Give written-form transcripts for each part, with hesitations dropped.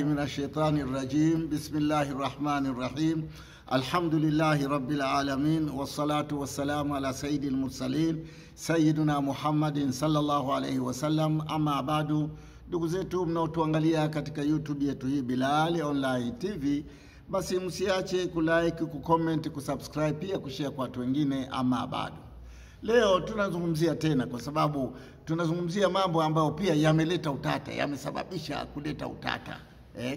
من الشيطان الرجيم. بسم الله الرحمن الرحيم. الحمد لله رب العالمين والصلاة والسلام على سيد المرسلين سيدنا محمد صلى الله عليه وسلم. Ama bado, ndugu zetu mnaotuangalia katika YouTube yetu hii Bilal Online TV, basi msiache kulike, kucomment, kusubscribe, pia kushare kwa watu wengine. Ama bado, leo tunazungumzia tena, kwa sababu tunazungumzia mambo ambayo pia yameleta utata, yamesababisha kuleta utata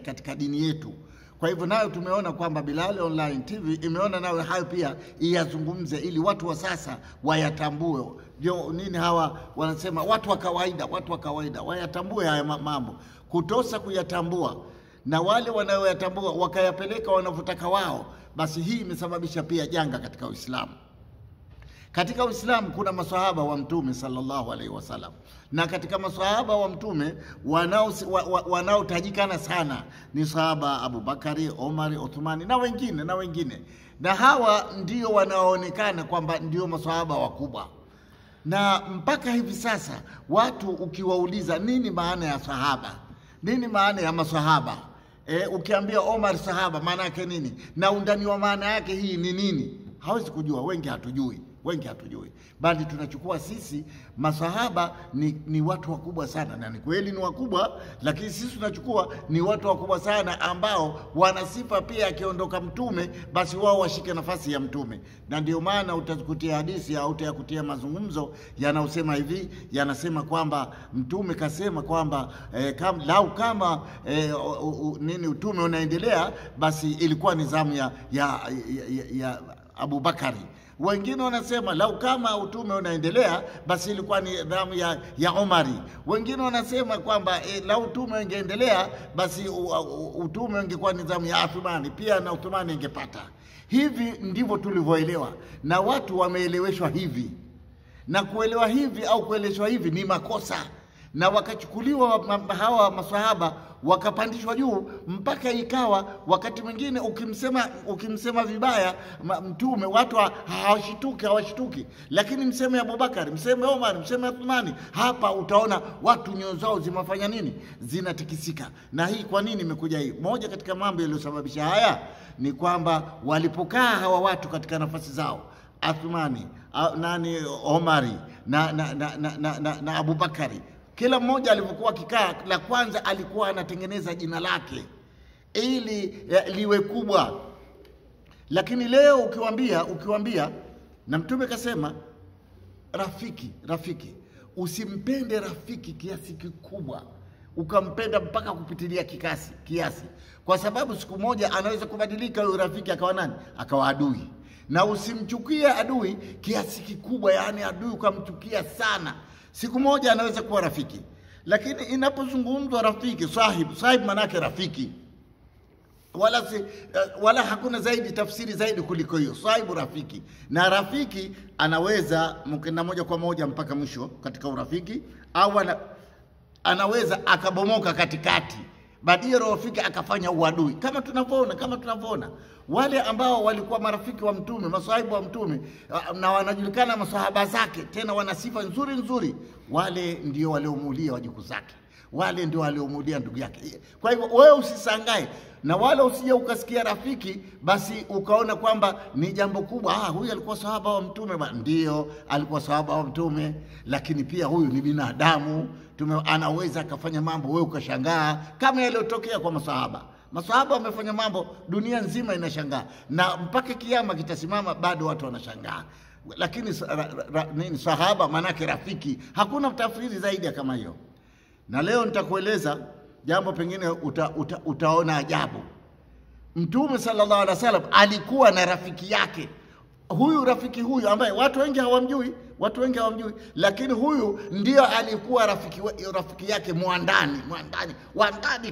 katika dini yetu. Kwa hivyo nayo tumeona kwamba Bilal Online TV imeona nayo hayo pia iyazungumze, ili watu wa sasa wayatambue. Ndio nini hawa wanasema, watu wa kawaida wayatambue haya mambo. Kutosa kuyatambua na wale wanaoyatambua wakayapeleka wanavyotaka wao, basi hii imesababisha pia janga katika Uislamu. Katika Uislamu kuna maswahaba wa Mtume sallallahu alaihi wasallam, na katika maswahaba wa Mtume wanaotajikana sana ni sahaba Abu Bakari, Omari, Uthmani na wengine, na hawa ndio wanaoonekana kwamba ndio maswahaba wakubwa. Na mpaka hivi sasa watu ukiwauliza nini maana ya sahaba, nini maana ya maswahaba, ukiambia Omar sahaba maana yake nini na undani wa maana yake hii ni nini, hawezi kujua. Wengi hatujui, bali tunachukua sisi masahaba ni watu wakubwa sana, na ni kweli ni wakubwa, lakini sisi tunachukua ni watu wakubwa sana ambao wana sifa pia, akiondoka Mtume basi wao washike nafasi ya Mtume. Na ndio maana utakutia hadithi au utakutia mazungumzo yanaosema hivi, yanasema kwamba Mtume kasema kwamba kama utume unaendelea, basi ilikuwa nizamu ya Abu Bakari. Wengine wanasema lau kama utume unaendelea, basi ilikuwa ni dhamu ya Omari. Wengine wanasema kwamba lau utume ungeendelea, basi utume ungekuwa ni dhamu ya Uthmani, pia na Uthmani ingepata. Hivi ndivyo tulivyoelewa, na watu wameeleweshwa hivi, na kuelewa hivi au kueleshwa hivi ni makosa, na wakachukuliwa hawa maswahaba wakapandishwa juu, mpaka ikawa wakati mwingine ukimsema vibaya Mtume watu hawashituki, lakini mseme Abu Bakari, mseme Omar, mseme Uthmani, hapa utaona watu nyoyo zao zimefanya nini, zinatikisika. Na hii kwa nini imekuja hii? Moja katika mambo yaliyosababisha haya ni kwamba walipokaa hawa watu katika nafasi zao, Uthmani, Omari na Abu Bakari, kila mmoja alivyokuwa kikaa, la kwanza alikuwa anatengeneza jina lake ili liwe kubwa. Lakini leo ukiwaambia na Mtume kasema rafiki, usimpende rafiki kiasi kikubwa, ukampenda mpaka kupitilia kiasi, kwa sababu siku moja anaweza kubadilika huyo rafiki akawa nani, akawa adui. Na usimchukie adui kiasi kikubwa, yani adui ukamchukia sana, siku moja anaweza kuwa rafiki. Lakini inapozungumzwa rafiki, sahib manake rafiki, wala hakuna zaidi tafsiri zaidi kuliko hiyo. Sahibu rafiki, na rafiki anaweza mkenda moja kwa moja mpaka mwisho katika urafiki, au anaweza akabomoka katikati, baadaye rafiki akafanya uadui, kama tunavyoona wale ambao walikuwa marafiki wa Mtume, masahibu wa Mtume, na wanajulikana masahaba zake, tena wana sifa nzuri, wale ndio waliomuulia wajukuu zake, wale ndio waliomuulia ndugu yake. Kwa hivyo wewe usisangae, na wala usije ukasikia rafiki basi ukaona kwamba ni jambo kubwa. Huyu alikuwa sahaba wa Mtume, ndio alikuwa sahaba wa Mtume, lakini pia huyu ni binadamu, anaweza akafanya mambo wewe ukashangaa, kama yaliyotokea kwa masahaba. Maswahaba wamefanya mambo dunia nzima inashangaa, na mpaka kiyama kitasimama bado watu wanashangaa. Lakini nini sahaba manake rafiki, hakuna tafsiri zaidi kama hiyo. Na leo nitakueleza jambo pengine utaona ajabu. Mtume sallallahu alaihi wasallam alikuwa na rafiki yake. Rafiki huyu ambaye watu wengi hawamjui, lakini huyu ndio alikuwa rafiki yake mwandani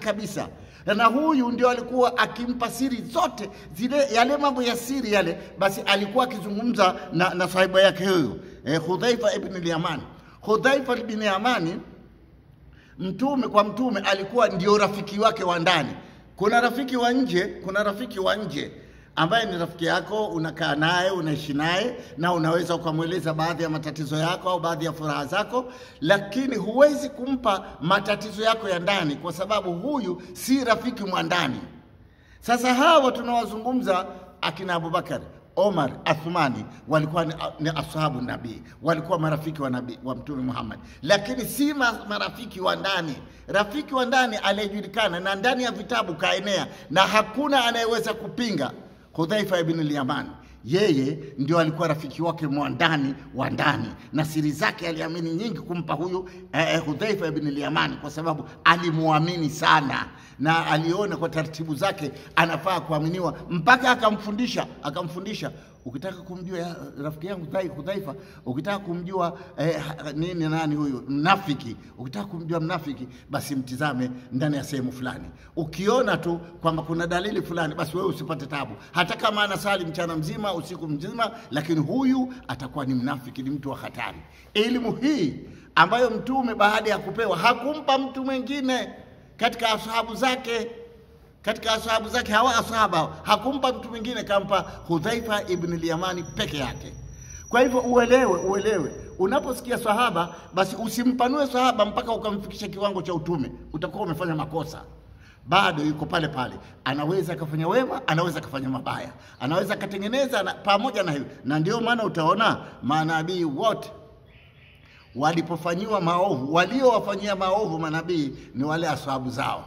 kabisa. Na huyu ndio alikuwa akimpa siri zote zile, yale mambo ya siri yale, basi alikuwa akizungumza na sahiba yake huyu, Hudhaifa ibn al-Yaman. Hudhaifa ibn Yamani, Mtume alikuwa ndio rafiki wake wa ndani. Kuna rafiki wa nje, ambaye ni rafiki yako, unakaa naye, unaishi naye, na unaweza ukamweleza baadhi ya matatizo yako au baadhi ya furaha zako, lakini huwezi kumpa matatizo yako ya ndani, kwa sababu huyu si rafiki mwandani. Sasa hawa tunawazungumza akina Abubakar, Omar, Athmani, walikuwa ni ashabu nabii, walikuwa marafiki wa nabii wa Mtume Muhammad, lakini si marafiki wa ndani. Rafiki wa ndani aliyejulikana na ndani ya vitabu kaenea na hakuna anayeweza kupinga, Hudhaifa ibn al-Yaman. Yeye ndio alikuwa rafiki wake mwandani wa ndani, na siri zake aliamini nyingi kumpa huyu Hudhaifa ibn al-Yaman, kwa sababu alimuamini sana na aliona kwa taratibu zake anafaa kuaminiwa, mpaka akamfundisha ukitaka kumjua rafiki yangu Hudhaifa, ukitaka kumjua nani huyu mnafiki, ukitaka kumjua mnafiki, basi mtizame ndani ya sehemu fulani. Ukiona tu kwamba kuna dalili fulani, basi wewe usipate tabu, hata kama anasali mchana mzima usiku mzima, lakini huyu atakuwa ni mnafiki, ni mtu wa hatari. Elimu hii ambayo Mtume baada ya kupewa hakumpa mtu mwingine katika ashabu zake, hawa asahaba hakumpa mtu mwingine, kampa Hudhaifa ibn al-Yamani peke yake. Kwa hivyo uelewe, unaposikia sahaba, basi usimpanue sahaba mpaka ukamfikisha kiwango cha utume, utakuwa umefanya makosa. Bado yuko pale pale, anaweza akafanya wema, anaweza akafanya mabaya, anaweza akatengeneza pamoja na hiyo. Na ndio maana utaona manabii wote walipofanyiwa maovu, waliowafanyia maovu manabii ni wale ashabu zao.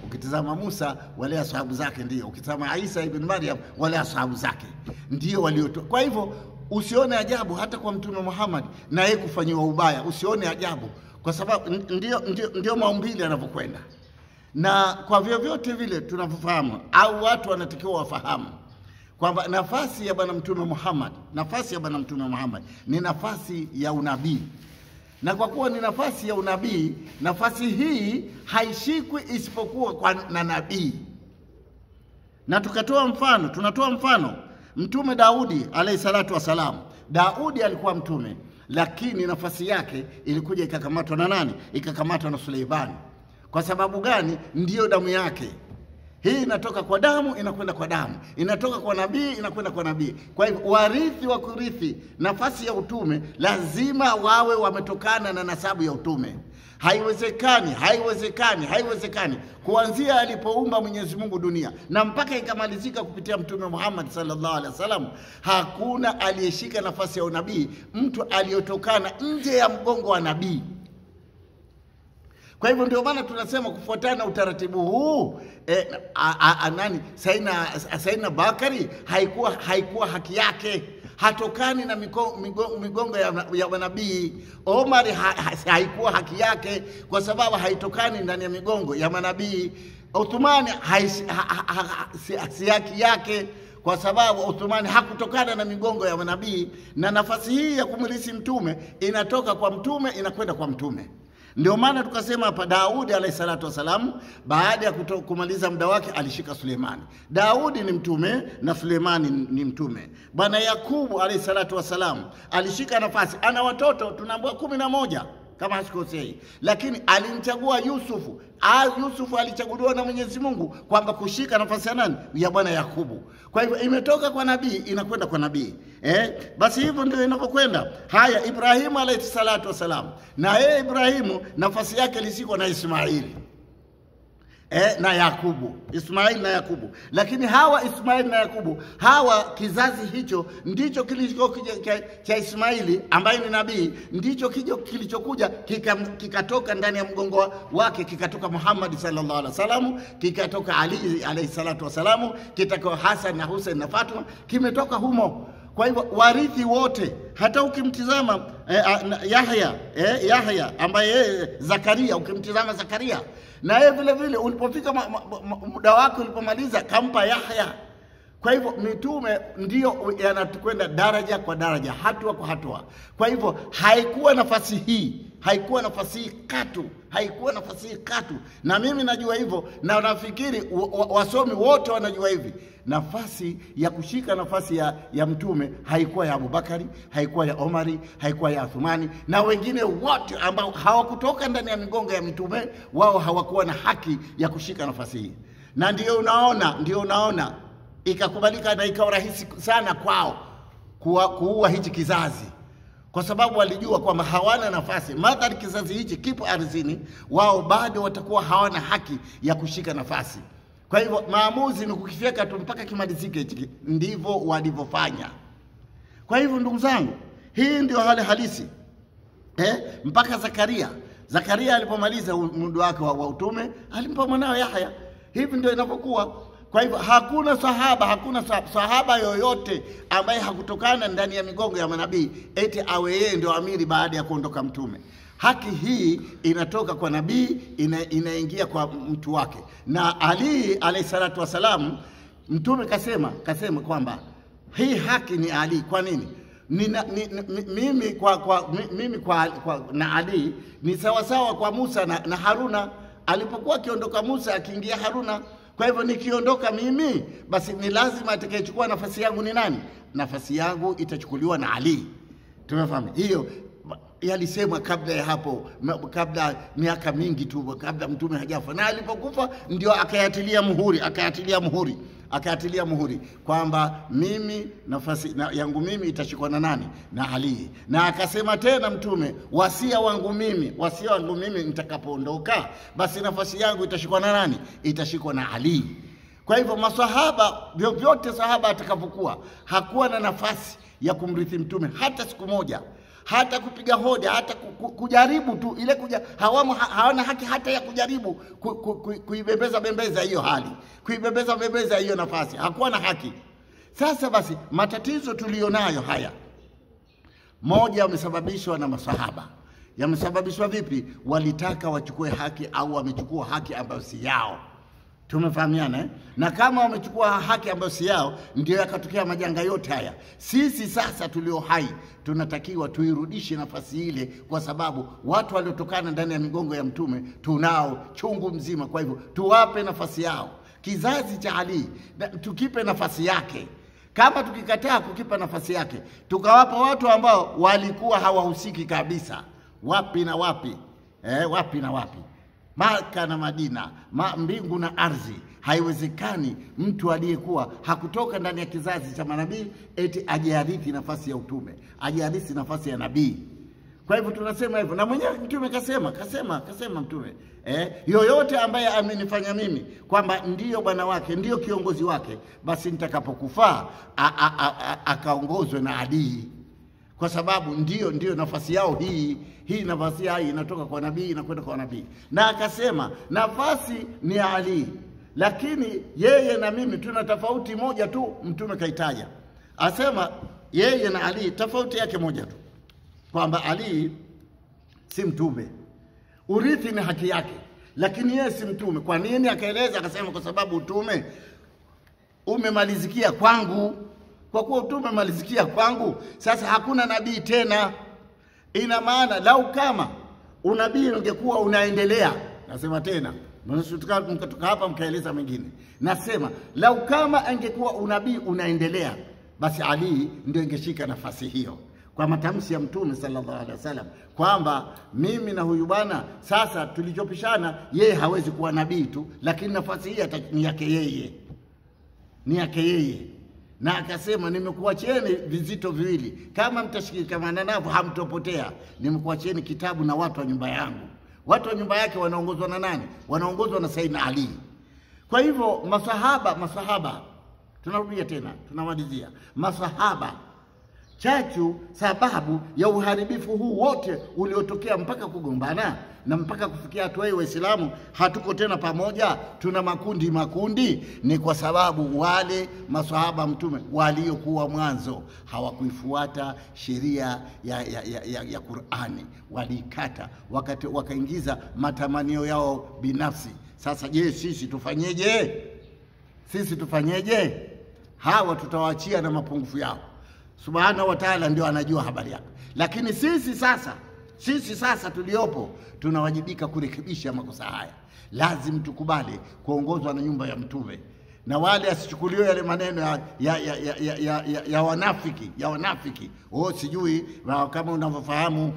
Ukitazama Musa, wale ashabu zake ndio. Ukitazama Isa ibn Maryam, wale ashabu zake ndio waliotoa. Kwa hivyo usione ajabu hata kwa Mtume Muhammad na yeye kufanyiwa ubaya, usione ajabu, kwa sababu ndio maumbile yanavyokwenda. Na kwa vyovyote vile tunavyofahamu au watu wanatakiwa wafahamu kwamba nafasi ya Bwana Mtume Muhammad, ni nafasi ya unabii. Na kwa kuwa ni nafasi ya unabii, nafasi hii haishikwi isipokuwa na nabii. Na tunatoa mfano Mtume Daudi alayhi salatu wasalam. Daudi alikuwa mtume, lakini nafasi yake ilikuja ikakamatwa na nani? Ikakamatwa na Suleimani. Kwa sababu gani? Ndiyo damu yake. Hii inatoka kwa damu, inakwenda kwa damu, inatoka kwa nabii, inakwenda kwa nabii. Kwa hivyo warithi wa kurithi nafasi ya utume lazima wawe wametokana na nasabu ya utume. Haiwezekani kuanzia alipoumba Mwenyezi Mungu dunia na mpaka ikamalizika kupitia Mtume Muhammad sallallahu alaihi wasallam, hakuna aliyeshika nafasi ya unabii mtu aliyotokana nje ya mgongo wa nabii. Kwa hivyo ndio maana tunasema kufuatana utaratibu huu Sayyidina Bakari haikuwa haki yake, hatokani na migongo ya manabii. Omar haikuwa haki yake kwa sababu haitokani ndani ya migongo ya manabii. Uthmani si haki yake kwa sababu Uthmani hakutokana na migongo ya manabii. Na nafasi hii ya kumrithi mtume inatoka kwa mtume inakwenda kwa mtume. Ndio maana tukasema hapa Daudi alayhi salatu wasalam, baada ya kumaliza muda wake alishika Suleimani. Daudi ni mtume na Suleimani ni mtume. Bwana Yakubu alayhi salatu wasalam alishika nafasi, ana watoto tunaambiwa 11 kama hasikosei, lakini alimchagua Yusufu. Yusufu alichaguliwa na Mwenyezi Mungu kwamba kushika nafasi ya nani? Ya Bwana Yakubu. Kwa hivyo imetoka kwa nabii inakwenda kwa nabii. Basi hivyo ndio inapokwenda. Haya, Ibrahimu alayhi salatu wasalam, na yeye Ibrahimu nafasi yake ilishikwa na Ismaili na Yakubu, Ismaili na Yakubu. Lakini hawa Ismaili na Yakubu, hawa kizazi hicho ndicho kilichokuja cha Ismaili ambaye ni nabii, ndicho kilichokuja kikatoka ndani ya mgongo wake, kikatoka Muhammad sallallahu alaihi wasallam, kikatoka Ali alayhi salatu wasalam, kikatoka Hassan na Hussein na Fatuma, kimetoka humo. Kwa hivyo warithi wote, hata ukimtizama Yahya ambaye Zakaria, ukimtizama Zakaria na yeye vile vile ulipofika muda wake ulipomaliza kampa Yahya. Kwa hivyo mitume ndio yanakwenda daraja kwa daraja, hatua kwa hatua. Kwa hivyo haikuwa nafasi hii katu. Na mimi najua hivyo, na nafikiri wasomi wote wanajua hivi. Nafasi ya kushika nafasi ya mtume haikuwa ya Abubakari, haikuwa ya Omari, haikuwa ya Uthmani, na wengine wote ambao hawakutoka ndani ya migongo ya mitume, wao hawakuwa na haki ya kushika nafasi hii. Na ndio unaona ikakubalika na ikawa rahisi sana kwao kuua hichi kizazi, kwa sababu walijua kwamba hawana nafasi. Madhali kizazi hichi kipo ardhini, wao bado watakuwa hawana haki ya kushika nafasi. Kwa hivyo maamuzi ni kukifyeka tu mpaka kimalizike hichi. Ndivyo walivyofanya. Kwa hivyo ndugu zangu, hii ndio hali halisi. Mpaka Zakaria alipomaliza muda wake wa utume, alimpa mwanawe Yahya. Hivi ndio inapokuwa. Kwa hivyo hakuna sahaba yoyote ambaye hakutokana ndani ya migongo ya manabii eti awe yeye ndio amiri baada ya kuondoka mtume. Haki hii inatoka kwa nabii, inaingia kwa mtu wake. Na Ali alayhi salatu wasalam, mtume kasema kwamba hii haki ni Ali. Kwa nini? Mimi na Ali ni sawasawa kwa Musa na Haruna. Alipokuwa akiondoka Musa, akiingia Haruna. Kwa hivyo nikiondoka mimi, basi ni lazima atakayechukua nafasi yangu ni nani? Nafasi yangu itachukuliwa na Ali. Tumefahamu hiyo? Yalisemwa kabla ya hapo, kabla miaka mingi tu, kabla mtume hajafa. Na alipokufa ndio akayatilia muhuri kwamba mimi nafasi yangu mimi itashikwa na nani? Na Ali. Na akasema tena mtume, wasia wangu mimi nitakapoondoka, basi nafasi yangu itashikwa na nani? Itashikwa na Ali. Kwa hivyo maswahaba, vyovyote sahaba atakapokuwa, hakuwa na nafasi ya kumrithi mtume hata siku moja, hata kupiga hoja, hata kujaribu tu ile hawana haki hata ya kujaribu kuibembeza hiyo hali, kuibembeza hiyo nafasi. Hakuwa na haki. Sasa basi matatizo tulionayo haya, moja yamesababishwa na masahaba. Yamesababishwa vipi? Walitaka wachukue haki, au wamechukua haki ambayo si yao. Tumefahamiana Na kama wamechukua haki ambayo si yao, ndio yakatokea majanga yote haya. Sisi sasa tulio hai tunatakiwa tuirudishe nafasi ile, kwa sababu watu waliotokana ndani ya migongo ya mtume tunao chungu mzima. Kwa hivyo tuwape nafasi yao. Kizazi cha Ali tukipe nafasi yake. Kama tukikataa kukipa nafasi yake, tukawapa watu ambao walikuwa hawahusiki kabisa, wapi na wapi, Maka na Madina, mbingu na ardhi, haiwezekani mtu aliyekuwa hakutoka ndani ya kizazi cha manabii eti ajiharithi nafasi ya utume, ajiharithi nafasi ya nabii. Kwa hivyo tunasema hivyo, na mwenyewe mtume kasema mtume, yoyote ambaye amenifanya mimi kwamba ndiyo bwana wake, ndiyo kiongozi wake, basi nitakapokufa akaongozwe na adii, kwa sababu ndiyo nafasi yao hii nafasi yao inatoka kwa nabii inakwenda kwa nabii. Na akasema nafasi ni Ali, lakini yeye na mimi tuna tofauti moja tu. Mtume kaitaja, asema yeye na Ali tofauti yake moja tu, kwamba Ali si mtume, urithi ni haki yake, lakini yeye si mtume. Kwa nini? Akaeleza akasema, kwa sababu utume umemalizikia kwangu. Kwa kuwa utume umemalizikia kwangu, sasa hakuna nabii tena. Ina maana lau kama unabii ungekuwa unaendelea, nasema tena, mkatoka hapa mkaeleza mengine, nasema lau kama angekuwa unabii unaendelea, basi Ali ndio ingeshika nafasi hiyo, kwa matamshi ya mtume sallallahu alaihi wasallam kwamba mimi na huyu bwana sasa tulichopishana, yeye hawezi kuwa nabii tu, lakini nafasi hii ni yake yeye. Na akasema nimekuachieni vizito viwili, kama mtashikamana navyo hamtopotea. Nimekuachieni kitabu na watu wa nyumba yangu. Watu wa nyumba yake wanaongozwa na nani? Wanaongozwa na Sayyidina Ali. Kwa hivyo masahaba, tunarudia tena, tunamalizia masahaba, chachu sababu ya uharibifu huu wote uliotokea mpaka kugombana na mpaka kufikia hatua hii Waislamu hatuko tena pamoja, tuna makundi, ni kwa sababu wale maswahaba mtume waliokuwa mwanzo hawakuifuata sheria ya Qur'ani, walikata, wakaingiza matamanio yao binafsi. Sasa je, sisi tufanyeje? Hawa tutawaachia na mapungufu yao. Subhanahu wa ta'ala ndio anajua habari yako. Lakini sisi sasa tuliopo tunawajibika kurekebisha makosa haya. Lazim tukubali kuongozwa na nyumba ya mtume, na wale asichukuliwe yale maneno ya wanafiki. Sijui kama unavyofahamu,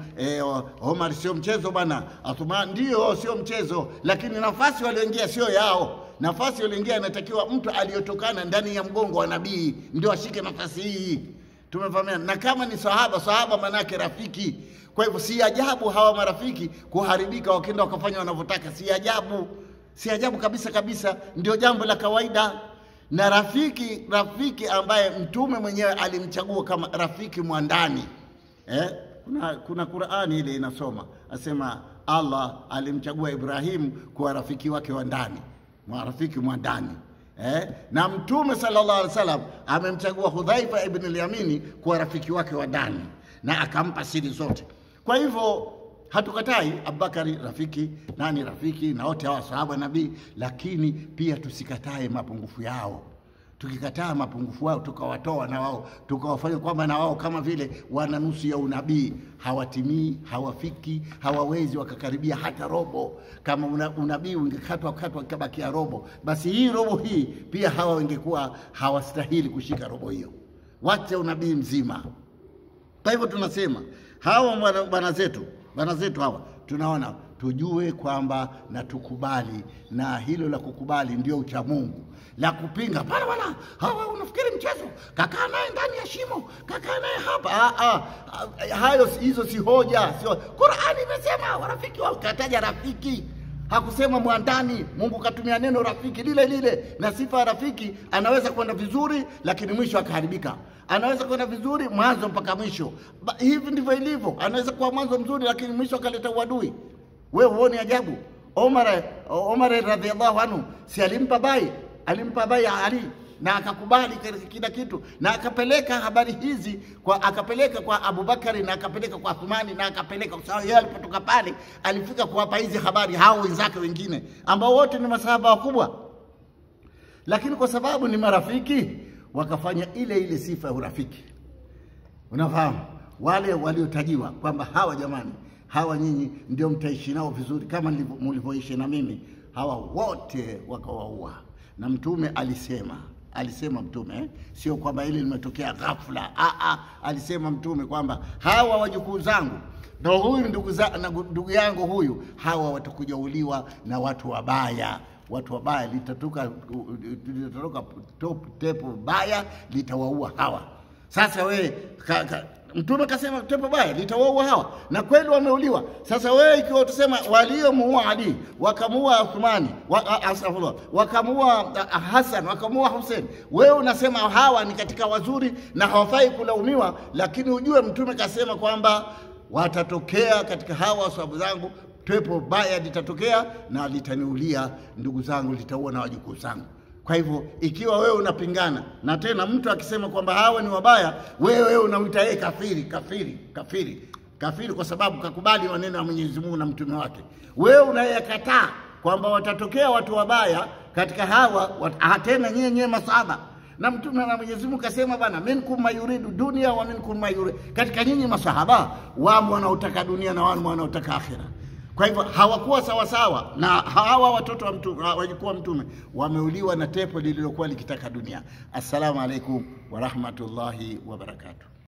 Omar sio mchezo bana, Uthman ndio sio mchezo, lakini nafasi walioingia sio yao. nafasi iliyoingia inatakiwa mtu aliyotokana ndani ya mgongo wa nabii ndio ashike nafasi hii. Tumefahamiana. Na kama ni sahaba manake rafiki. Kwa hivyo si ajabu hawa marafiki kuharibika wakenda wakafanya wanavyotaka. Si ajabu kabisa, ndio jambo la kawaida. Na rafiki ambaye mtume mwenyewe alimchagua kama rafiki mwandani. Kuna Qur'ani ile inasoma, asema Allah alimchagua Ibrahim kuwa rafiki wake wa ndani, rafiki mwandani. Na mtume sallallahu alaihi wasallam amemchagua Hudhaifa ibn al-Yamini kuwa rafiki wake wa ndani na akampa siri zote. Kwa hivyo hatukatai Abubakari rafiki, nani rafiki na wote hawa sahaba nabii, lakini pia tusikatae mapungufu yao. Tukikataa mapungufu yao tukawatoa na wao tukawafanya kwamba na wao kama vile wana nusu ya unabii, hawatimii, hawafiki, hawawezi wakakaribia hata robo. Kama unabii ungekatwa kabakia robo, basi hii robo hii pia hawa wangekuwa hawastahili kushika robo hiyo, wacha unabii mzima. Kwa hivyo tunasema hawa bwana zetu hawa tunaona tujue kwamba na tukubali, na hilo la kukubali ndio ucha Mungu. La kupinga bwana hawa unafikiri mchezo, kakaa naye ndani ya shimo, kakaa naye hapa, hizo si hoja, sio. Qur'ani imesema warafiki wao, kataja rafiki, hakusema mwandani. Mungu katumia neno rafiki lile, na sifa ya rafiki anaweza kwenda vizuri lakini mwisho akaharibika. Anaweza kwenda vizuri mwanzo mpaka mwisho. Hivi ndivyo ilivyo. Anaweza kuwa mwanzo mzuri lakini mwisho akaleta uadui. Wewe huoni ajabu? Omar radhiallahu anhu si alimpa bai Ali na akakubali kila kitu, na akapeleka habari hizi akapeleka kwa Abubakari na akapeleka kwa Uthmani na akapeleka kwa sababu yeye alipotoka pale alifika kuwapa hizi habari hao wenzake wengine ambao wote ni masahaba wakubwa, lakini kwa sababu ni marafiki wakafanya ile sifa ya urafiki. Unafahamu wale waliotajiwa kwamba hawa jamani, hawa nyinyi ndio mtaishi nao vizuri kama mlivyoishi na mimi, hawa wote wakawaua. Na mtume alisema mtume, sio kwamba hili limetokea ghafla. Alisema mtume kwamba hawa wajukuu zangu na huyu ndugu yangu huyu, hawa watakuja uliwa na watu wabaya. Litatoka tepo baya litawaua hawa. Sasa mtume kasema tepo baya litawaua hawa, na kweli wameuliwa. Sasa wewe ikiwa utasema waliomuua Ali wakamuua Uthmani wakamuua Hassan wakamuua Hussein, wewe unasema hawa ni katika wazuri na hawafai kulaumiwa, lakini ujue mtume kasema kwamba watatokea katika hawa sababu zangu tepo baya litatokea na litaniulia ndugu zangu, litaua na wajukuu zangu. Kwa hivyo ikiwa wewe unapingana na tena mtu akisema kwamba hawa ni wabaya, wewe unamuita yeye kafiri kwa sababu kakubali maneno ya Mwenyezi Mungu na mtume wake. Wewe unayekataa kwamba watatokea watu wabaya katika hawa tena nyenye masahaba, na mtume na Mwenyezi Mungu kasema bana, minkum mayuridu dunia wa minkum mayuridu, katika nyinyi masahaba wamo wanaotaka dunia na wamo wanaotaka akhira. Kwa hivyo hawakuwa sawa, na hawa watoto wa mtume walikuwa mtume wameuliwa na tepo lililokuwa likitaka dunia. Assalamu alaikum wa rahmatullahi wa barakatuh.